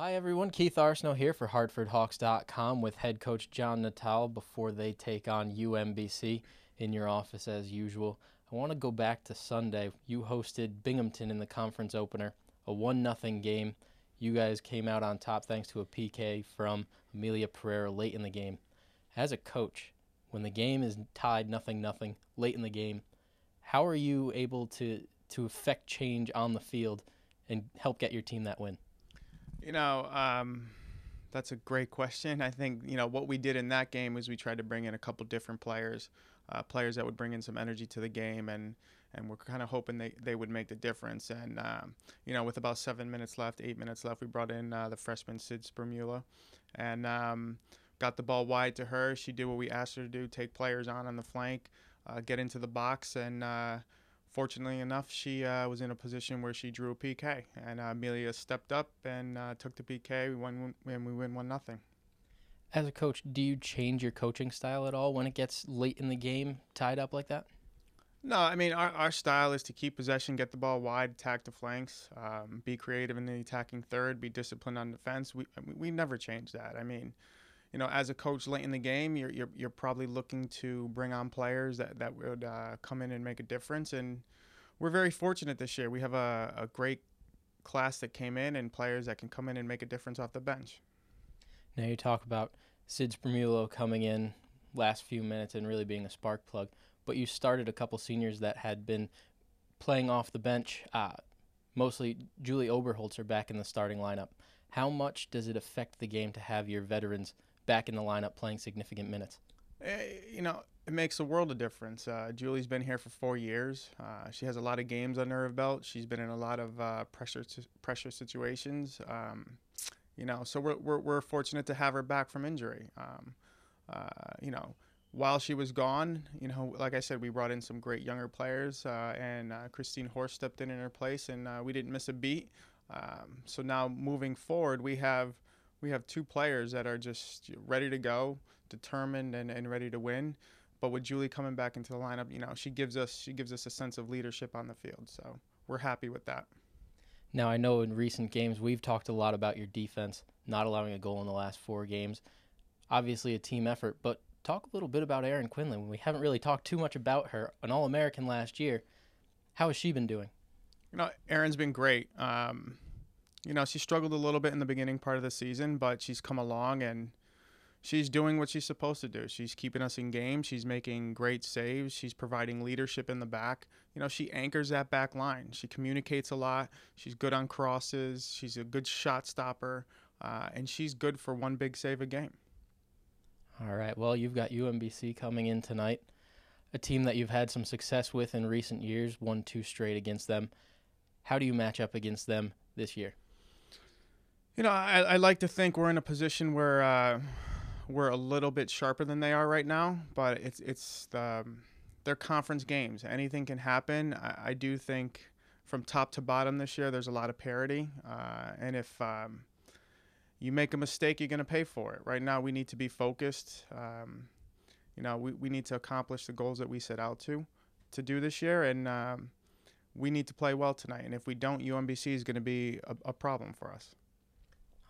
Hi everyone, Keith Arsenault here for HartfordHawks.com with head coach John Natale before they take on UMBC in your office as usual. I want to go back to Sunday. You hosted Binghamton in the conference opener, a 1-0 game. You guys came out on top thanks to a PK from Amelia Pereira late in the game. As a coach, when the game is tied 0-0 late in the game, how are you able to affect change on the field and help get your team that win? That's a great question. I think, what we did in that game was we tried to bring in a couple different players, players that would bring in some energy to the game, and we're kind of hoping they would make the difference. And, with about 7 minutes left, 8 minutes left, we brought in the freshman Sid Spermula and got the ball wide to her. She did what we asked her to do, take players on the flank, get into the box, and fortunately enough, she was in a position where she drew a PK, and Amelia stepped up and took the PK. We win 1-0. As a coach, do you change your coaching style at all when it gets late in the game, tied up like that? No, I mean, our style is to keep possession, get the ball wide, attack the flanks, be creative in the attacking third, be disciplined on defense. We never change that. I mean, as a coach late in the game, you're probably looking to bring on players that would come in and make a difference. And we're very fortunate this year. We have a great class that came in and players that can come in and make a difference off the bench. Now you talk about Sid Spermulo coming in last few minutes and really being a spark plug, but you started a couple seniors that had been playing off the bench. Mostly Julie Oberholzer back in the starting lineup. How much does it affect the game to have your veterans back in the lineup playing significant minutes? It makes a world of difference. Julie's been here for 4 years. She has a lot of games under her belt. She's been in a lot of pressure situations. So we're fortunate to have her back from injury. While she was gone, like I said, we brought in some great younger players, and Christine Horst stepped in her place, and we didn't miss a beat. So now moving forward, we have 2 players that are just ready to go, determined and ready to win. But with Julie coming back into the lineup, she gives us a sense of leadership on the field. So we're happy with that. Now I know in recent games we've talked a lot about your defense, not allowing a goal in the last 4 games. Obviously a team effort, but talk a little bit about Erin Quinlan. We haven't really talked too much about her, an All-American last year. How has she been doing? Erin's been great. She struggled a little bit in the beginning part of the season, but she's come along and she's doing what she's supposed to do. She's keeping us in game. She's making great saves. She's providing leadership in the back. She anchors that back line. She communicates a lot. She's good on crosses. She's a good shot stopper, and she's good for one big save a game. All right, well, you've got UMBC coming in tonight, a team that you've had some success with in recent years, won 2 straight against them. How do you match up against them this year? I like to think we're in a position where we're a little bit sharper than they are right now, but it's their conference games. Anything can happen. I do think from top to bottom this year, there's a lot of parity, and if you make a mistake, you're going to pay for it. Right now, we need to be focused. We need to accomplish the goals that we set out to do this year, and we need to play well tonight. And if we don't, UMBC is going to be a problem for us.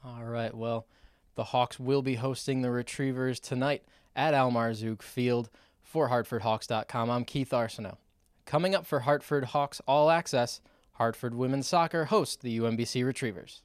All right, well, the Hawks will be hosting the Retrievers tonight at Al Marzouk Field. For HartfordHawks.com, I'm Keith Arsenault. Coming up for Hartford Hawks All Access, Hartford Women's Soccer hosts the UMBC Retrievers.